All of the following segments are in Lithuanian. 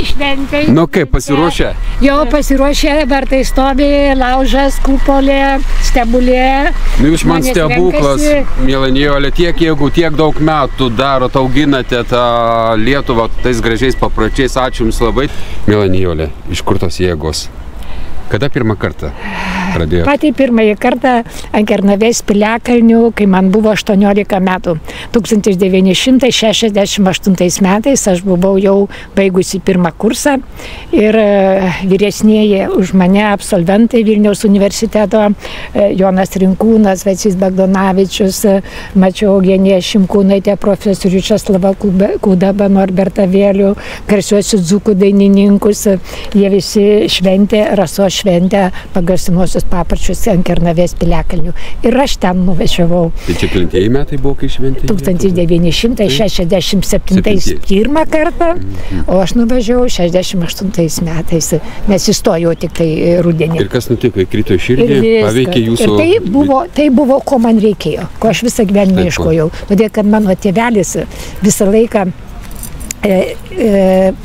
šventai. Nu kaip, pasiruošę? Jo, pasiruošę, vartai stovi, laužas, kupolė, stebulė. Nu, jūs man stebuklas, miela Nijolė, tiek jėgų, tiek daug metų darot, auginate tą Lietuvą tais gražiais papročiais. Ačiū Jums labai. Miela Nijolė, iš kur tos jėgos? Kada pirmą kartą pradėjo? Patį pirmąjį kartą ant Kernavės piliakalnių, kai man buvo 18 metų. 1968 metais aš buvau jau baigusi pirmą kursą ir vyresnėje už mane absolventai Vilniaus universiteto, Jonas Rinkūnas, Vacys Bagdonavičius, mačiau Eugenija Šimkūnaitė, profesorių Česlavą Kudabą, Norbertą Vėlių, garsiuosius dzūkų dainininkus. Jie visi šventė Rasos šventę pagarsinuosius papročius ant Kernavės piliakalnių. Ir aš ten nuvažiavau. Tai čia kelintieji metai buvo, kai šventė? 1967 pirmą kartą, o aš nuvažiavau 68 metais, nes įstojau tik tai rudenį. Ir kas nutiko, įkrito į širdį, paveikė jūsų... Ir tai buvo, ko man reikėjo, ko aš visą gyvenimą ieškojau. Todėl, kad mano tėvelis visą laiką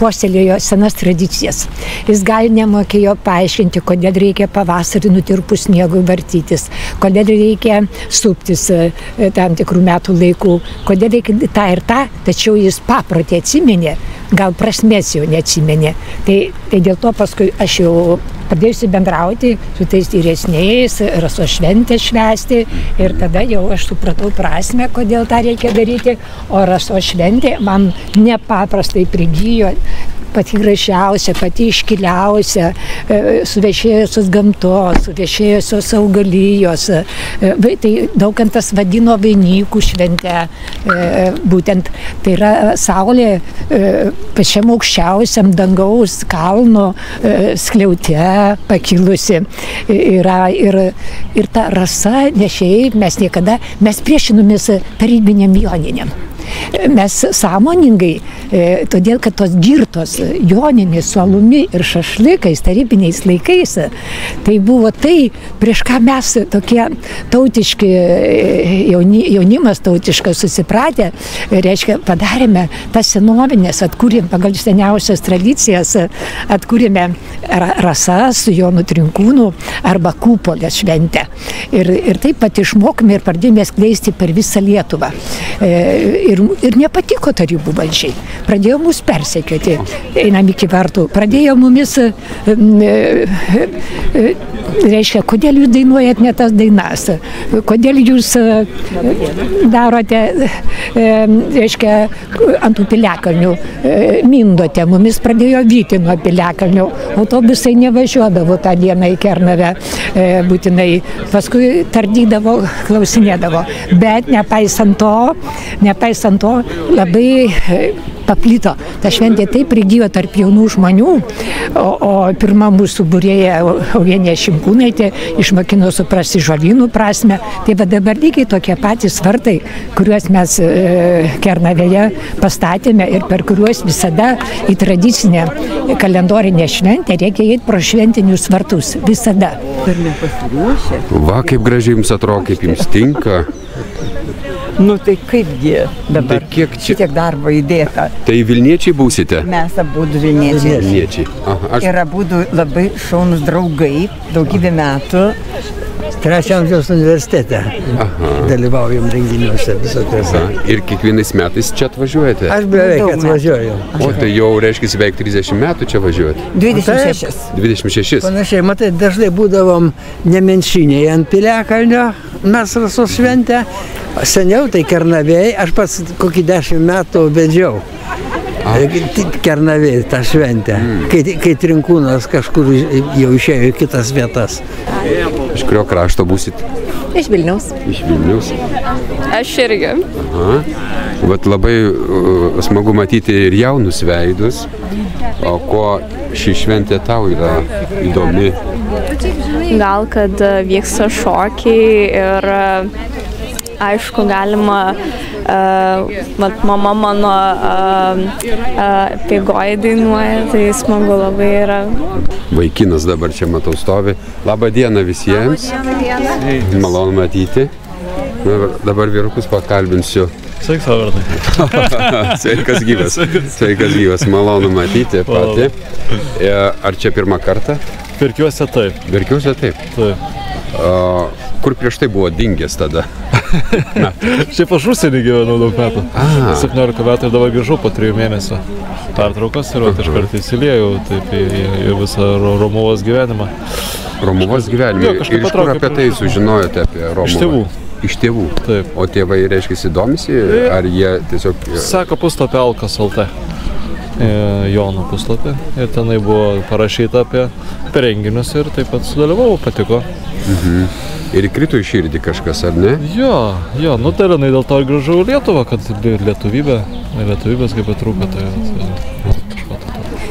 puoselėjo senas tradicijas. Jis gal nemokėjo paaiškinti, kodėl reikia pavasarį nutirpus sniegui vartytis, kodėl reikia suptis tam tikrų metų laikų, kodėl reikia tą ir tą, tačiau jis paprotį atsiminė, gal prasmės jau neatsiminė. Tai dėl to paskui aš jau pradėjusi bendrauti su tais vyresniais, Rasos šventę švęsti ir tada jau aš supratau prasmę, kodėl tą reikia daryti, o Rasos šventė man nepaprastai prigijo, pati gražiausia, pati iškiliausia, suvešėjusios gamtos, suvešėjusios augalijos. Tai Daukantas vadino vainykų šventę, būtent tai yra saulė pačiam aukščiausiam dangaus kalno skliaute pakilusi. Ir ta rasa, ne šiaip, mes priešinomės tarybiniam joniniam. Mes sąmoningai, todėl kad tos girtos joninės su alumi ir šašlikais tarybiniais laikais, tai buvo tai, prieš ką mes tokie tautiški, jaunimas tautiškas susipratę, reiškia, padarėme tas senovinės, atkūrėm pagal seniausias tradicijas, atkūrėme rasas su Jonu Trinkūnu arba kupolės šventę. Ir taip pat išmokome ir pradėjome skleisti per visą Lietuvą. Ir nepatiko tarybų valdžiai. Pradėjo mus persekioti, einam iki vartų. Pradėjo mumis, reiškia, kodėl jūs dainuojat ne tas dainas, kodėl jūs darote, reiškia, ant tų piliakalnių, mindote, mumis pradėjo vyti nuo piliakalnių. Autobusai nevažiuodavo tą dieną į Kernavę, būtinai, paskui tardydavo, klausinėdavo. Bet nepaisant to labai paplito. Ta šventė taip prigijo tarp jaunų žmonių, o pirma mūsų būrėja Eugenija Šimkūnaitė išmokino suprasti žolynų prasme. Tai va dabar lygiai tokie patys vartai, kuriuos mes Kernavėje pastatėme ir per kuriuos visada į tradicinę kalendorinę šventę reikia eiti pro šventinius vartus. Visada. Ir nepasiruošę. Va, kaip gražiai jums atrodo, kaip jums tinka. Nu tai kaipgi dabar šitiek darbo įdėta. Tai Vilniečiai būsite? Mes abudu Vilniečiai. Vilniečiai. Ir abudu labai šaunus draugai, daugybę metų. Trečio amžiaus universitete dalyvaujam renginiuose visokiuose. Ir kiekvienais metais čia atvažiuojate? Aš beveik atvažiuoju. O tai jau reiškia beveik 30 metų čia važiuojate? 26. 26. Panašiai, matai, dažnai būdavom Nemenčinėje ant piliakalnio, mes Rasos šventę. Seniau tai Kernavėje, aš pats kokį 10 metų vedžiau. Kernavėje tą šventę, kai Trinkūnas kažkur jau išėjo į kitas vietas. Iš kurio krašto būsit? Iš Vilniaus. Iš Vilniaus? Aš irgi. Vat labai smagu matyti ir jaunus veidus. O kuo ši šventė tau yra įdomi? Gal, kad vyksta šokiai ir aišku, galima, mama mano pėgoje dainuoja, tai smagu labai yra. Vaikinas dabar čia matau stovi. Labą dieną visiems. Malonu matyti. Dabar vyrukus pakalbinsiu. Sveiks, Robertai. Sveikas gyvas. Sveikas gyvas, malonu matyti patį. Ar čia pirmą kartą? Verkiuose taip. Verkiuose taip? Taip. Kur prieš tai buvo dingęs tada? Šiaip aš užsienį gyvenau daug metų. 17 metų ir dabar grįžau po 3 mėnesių pertraukos ir aš kartą įsiliejau taip į visą Romuvos gyvenimą. Romuvos gyvenimą? Ir iš kur apie tai sužinojote apie Romuvą? Iš tėvų. Iš tėvų? Taip. O tėvai, reiškia, domisi, ar jie tiesiog... Seka puslapį Alkas LT. Jono puslapį. Ir tenai buvo parašyta apie renginius ir taip pat sudalyvau, patiko. Ir įkrito į širdį kažkas, ar ne? Jo, nu tai dėl to ir grįžau į Lietuvą, kad lietuvybės kaip atrūko.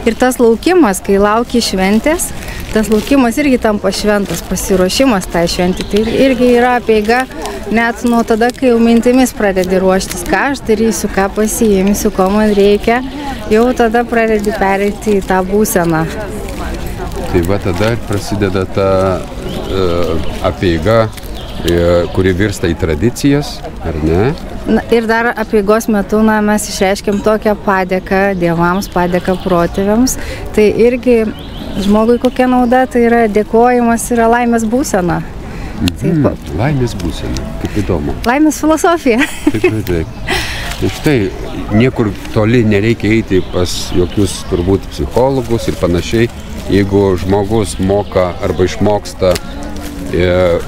Ir tas laukimas, kai lauki šventės, tas laukimas irgi tampa šventas, pasiruošimas tai šventė. Tai irgi yra apeiga net nuo tada, kai jau mintimis pradedi ruoštis, ką aš darysiu, ką pasiimsiu, ko man reikia, jau tada pradedi pereiti į tą būseną. Tai va tada prasideda ta apeiga, kuri virsta į tradicijas, ar ne? Ir dar apeigos metu mes išreiškiam tokią padėką dievams, padėką protėviams. Tai irgi žmogui kokia nauda, tai yra dėkojimas, yra laimės būsena. Laimės būsena, kaip įdomu. Laimės filosofija. Taip. Ir štai, niekur toli nereikia eiti pas jokius turbūt psichologus ir panašiai. Jeigu žmogus moka arba išmoksta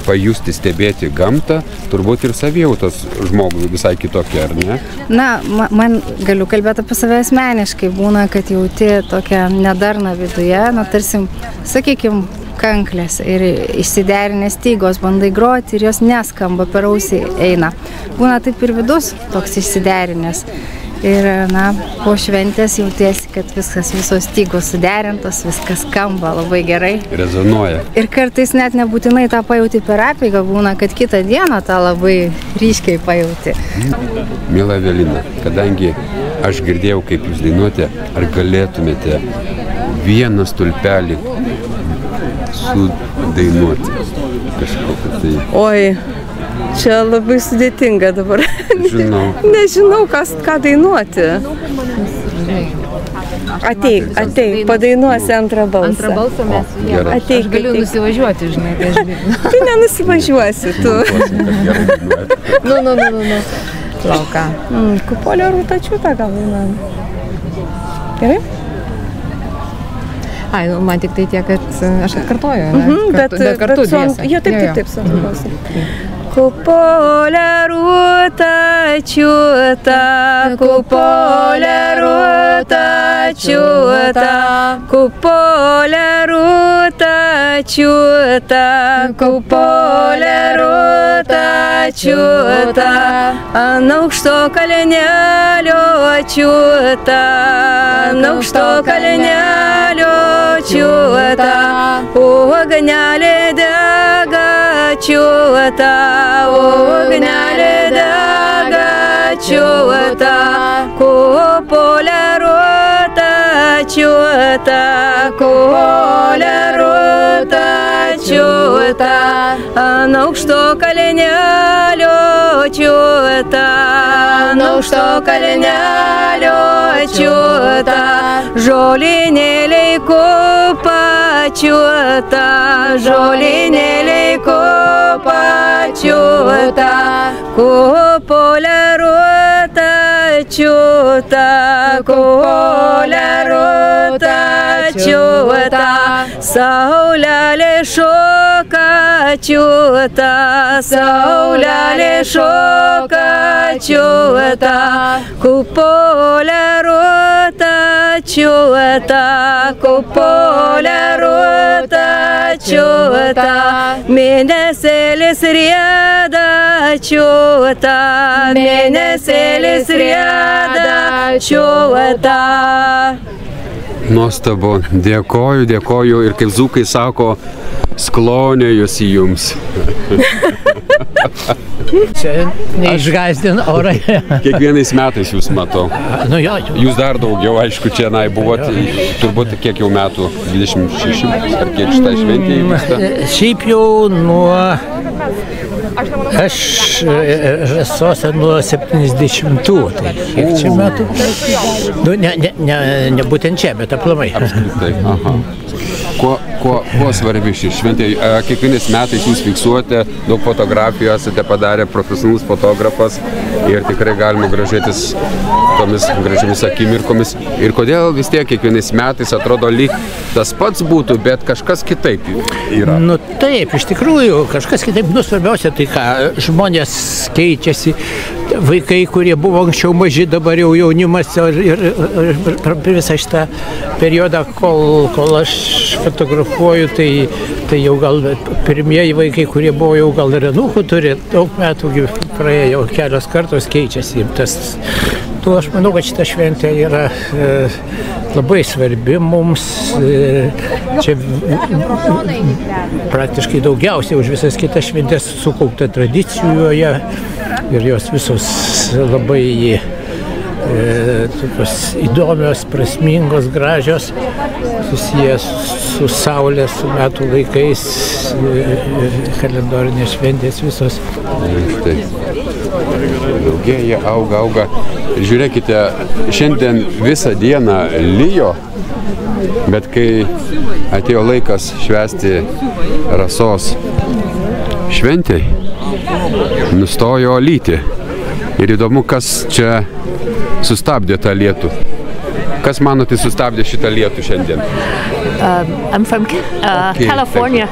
pajusti, stebėti gamtą, turbūt ir savijautos žmogui visai kitokia, ar ne? Na, man galiu kalbėti apie save asmeniškai. Būna, kad jauti tokią nedarną viduje, tarsi, sakykime, kanklės ir išsiderinės stygos, bandai groti ir jos neskamba, per ausį eina. Būna taip ir vidus toks išsiderinės. Ir, po šventės jautiesi, kad viskas, visos stygos suderintos, viskas skamba labai gerai. Rezonuoja. Ir kartais net nebūtinai tą pajauti per apeigą, būna, kad kitą dieną tą labai ryškiai pajauti. Miela Evelina, kadangi aš girdėjau, kaip jūs dainuojate, ar galėtumėte vieną stulpelį sudainuoti kažkokią tai? Oi, čia labai sudėtinga dabar. Žinau. Nežinau, ką dainuoti. Ateik, padainuosi antrą balsą. Antrą balsą mes. Ateik, aš galiu nusivažiuoti, žinai, kai aš dirbu. Tu nenusivažiuosi, tu. Nu. Lauka. Kupolio rūtačiutą gal dainuojam. Gerai? Ai, man tik tai tiek, kad aš atkartoju. Bet kartu dviese. Jo, taip, su antrą balsą. Kupolio rūtačiutą, kupolio rūtačiutą, kupolio rūtačiutą, kupolio rūtačiutą, ant aukšto kalnelio čiūta, ant aukšto kalnelio čiūta, ugnelė dega čiūta. Ugnelė dega čiūta, kupolio rūtačiutą, kupolio rūtačiutą, ant aukšto kalnelio čiūta, ant aukšto kalnelio čiūta, žolinėliai kupačiuota, žolinėliai kupačiuota, kupolio rūtačiutą, kupolio rūtačiutą, saulelė šoka čiūta, saulelė šoka čiūta, kupolio rūtačiutą, kupolio rūtačiutą, mėnesėlis rieda čiūta, mėnesėlis rieda čiūta. Nuostabu, dėkoju ir kaip dzūkai sako, sklonėjusi jums. Čia neišgąsdina orai. Kiekvienais metais jūs matau. Jūs dar daugiau, aišku, čia buvot, turbūt kiek jau metų, 26 ar kiek šitą šventę įvyksta? Šiaip jau nuo Aš Rasose nuo 70-ų, tai kiek čia metų? Nu, ne būtent čia, bet aplamai. Apskritai, aha. Kuo svarbi ši šventė? Kiekvienais metais jūs fiksuojate, daug fotografijų esate padarę, profesionalus fotografas ir tikrai galima gražėtis tomis gražiamis akimirkomis. Ir kodėl vis tiek kiekvienais metais atrodo lyg tas pats būtų, bet kažkas kitaip yra? Nu taip, iš tikrųjų, kažkas kitaip. Nu, svarbiausia tai ką, žmonės keičiasi, vaikai, kurie buvo anksčiau maži, dabar jau jaunimas ir per visą šitą periodą, kol aš fotografuoju, tai jau gal pirmieji vaikai, kurie buvo jau gal ir anūkų turi, daug metų praėjo, kelios kartos keičiasi. Aš manau, kad šita šventė yra labai svarbi mums. Čia praktiškai daugiausiai už visas kitas šventės sukaupta tradicijoje ir jos visos labai tokios įdomios, prasmingos, gražios, susijęs su saulė, su metų laikais, kalendorinės šventės visos. Štai. Daugėja, auga. Žiūrėkite, šiandien visą dieną lijo, bet kai atėjo laikas švęsti Rasos šventei, nustojo lyti. Ir įdomu, kas čia sustabdė tą lietų. Kas manote sustabdė šitą lietų šiandien? I'm from California.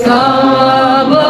Skamba,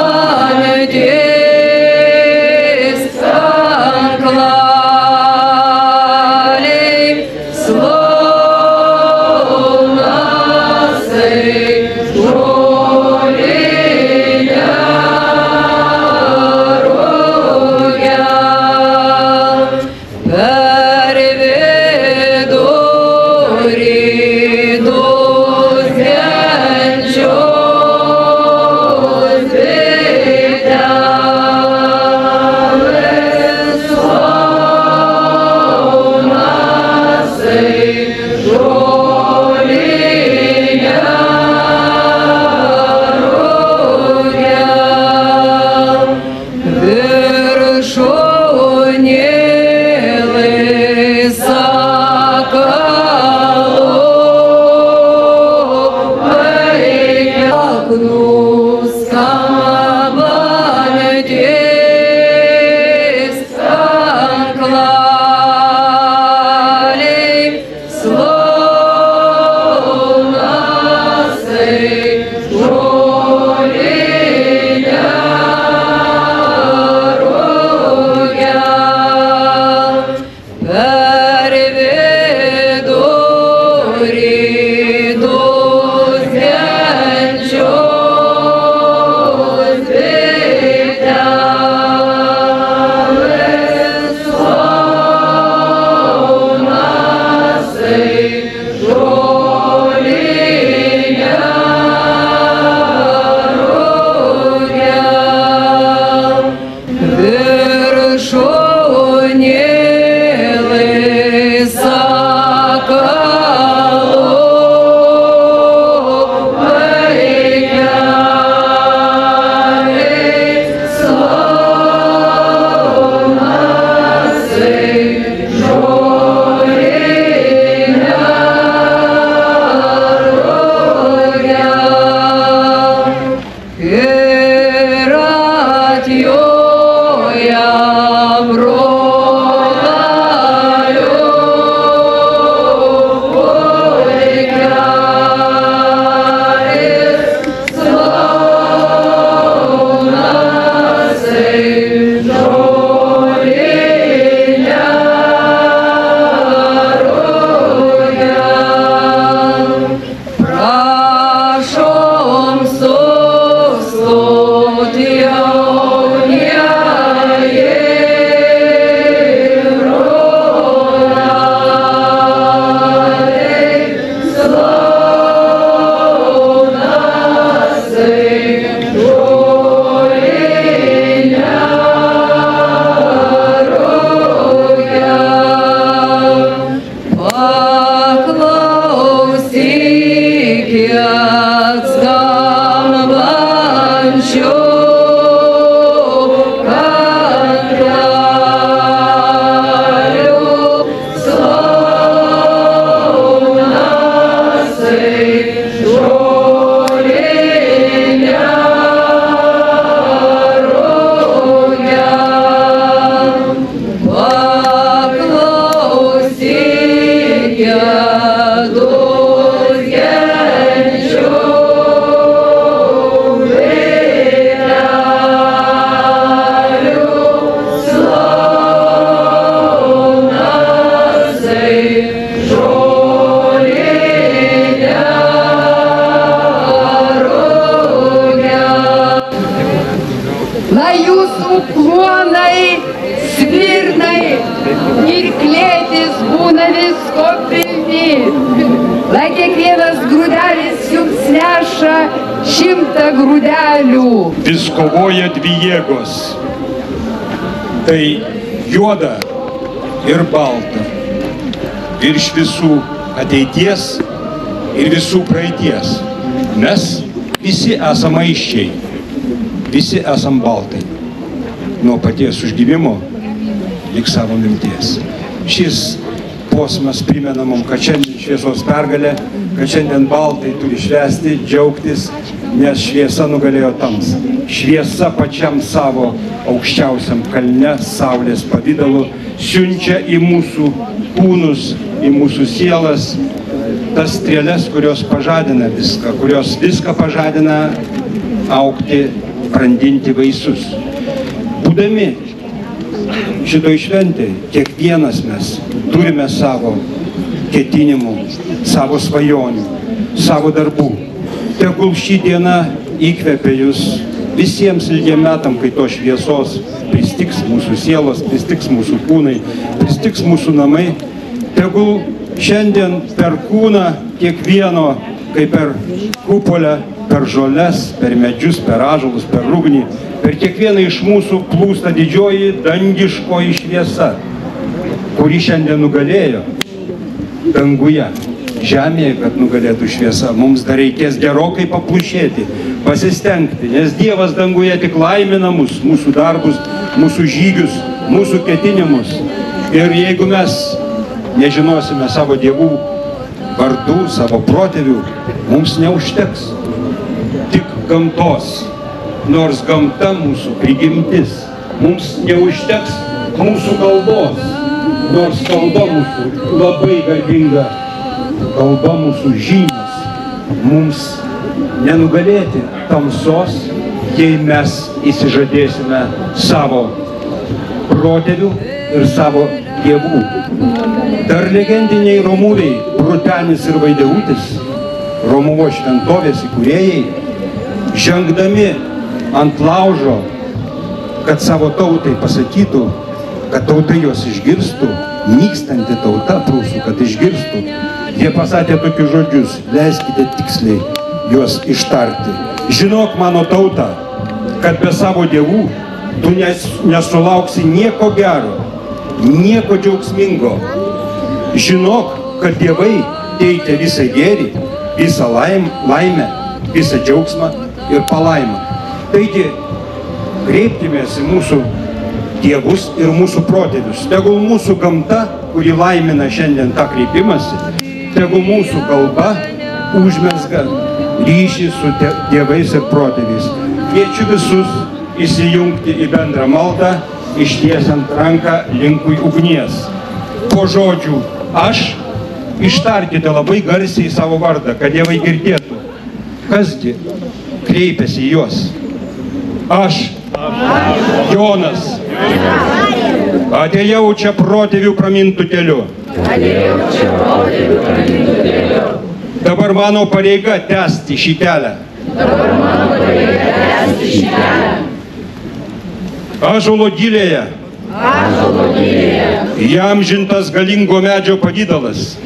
lai jūsų kluonai, svirnai ir klėtis būna visko pilni, lai kiekvienas grūdelis jums neša 100 grūdelių. Vis kovoja dvi jėgos. Tai juoda ir balta. Virš visų ateities ir visų praeities. Mes visi esame aiščiai. Visi esam baltai. Nuo paties užgimimo lik savo mirties. Šis posmas primena mums, kad šiandien šviesos pergalė, kad šiandien baltai turi švęsti, džiaugtis, nes šviesa nugalėjo tamsą. Šviesa pačiam savo aukščiausiam kalne, saulės pavidalu, siunčia į mūsų kūnus, į mūsų sielas, tas strėles, kurios pažadina viską, kurios viską pažadina augti, brandinti vaisius. Būdami šitoj šventėj, kiekvienas mes turime savo ketinimų, savo svajonių, savo darbų. Tegul šį dieną įkvepia jūs visiems ilgiem metam, kai to šviesos pristiks mūsų sielos, pristiks mūsų kūnai, pristiks mūsų namai. Tegul šiandien per kūną kiekvieno, kaip per kupolę, per žoles, per medžius, per ąžuolus, per ugnį, per kiekvieną iš mūsų plūsta didžioji dangiškoji šviesa, kuri šiandien nugalėjo danguje, žemėje, kad nugalėtų šviesa. Mums dar reikės gerokai paplušėti, pasistengti, nes Dievas danguje tik laimina mus, mūsų darbus, mūsų žygius, mūsų ketinimus. Ir jeigu mes nežinosime savo dievų vardų, savo protėvių, mums neužteks tik gamtos, nors gamta mūsų prigimtis. Mums neužteks mūsų kalbos, nors kalba mūsų labai garbinga, kalba mūsų žinios. Mums nenugalėti tamsos, jei mes įsižadėsime savo protėvių ir savo dievų. Dar legendiniai Romuviai, Brutenis ir Vaideutis, Romuvo šventovės įkūrėjai, žengdami ant laužo, kad savo tautai pasakytų, kad tautai jos išgirstų, nykstanti tauta prūsų, kad išgirstų, jie pasakė tokius žodžius, leiskite tiksliai juos ištarti. Žinok, mano tauta, kad be savo dievų tu nesulauksi nieko gero, nieko džiaugsmingo. Žinok, kad dievai teikia visą gėrį, visą laimę, visą džiaugsmą ir palaimą. Taigi, kreipkimės į mūsų dievus ir mūsų protėvius. Tegul mūsų gamta, kuri laimina šiandien tą kreipimąsi, tegul mūsų kalba užmezga ryšį su dievais ir protėviais. Kviečiu visus įsijungti į bendrą maldą, ištiesiant ranką linkui ugnies. Po žodžių aš ištarkite labai garsiai savo vardą, kad dievai girdėtų. Kasgi kreipiasi į juos? Aš, Jonas, atėjau čia protėvių pramintų keliu. Dabar mano pareiga tęsti šį kelią. Ąžuolo gilėje įamžintas galingo medžio pavidalas.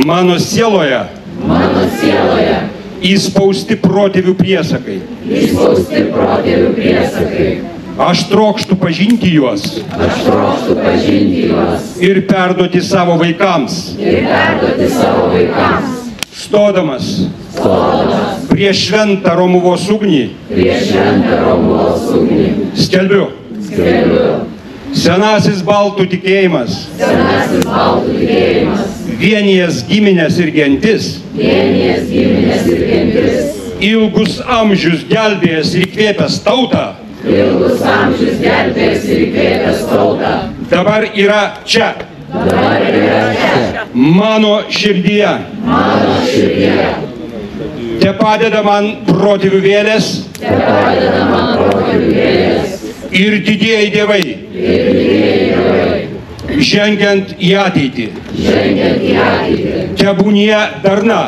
Mano sieloje įspausti protėvių priesakai. Aš trokštu pažinti juos ir perduoti savo vaikams. Stodamas prieš šventą Romuvos ugnį skelbiu. Senasis baltų tikėjimas, vienijas giminės ir gentis, ilgus amžius gelbėjęs ir įkvėpęs tautą, dabar yra čia, mano širdyje. Te padeda man protėvių vėlės ir didieji dievai, žengiant į ateitį. Tebūnie darna.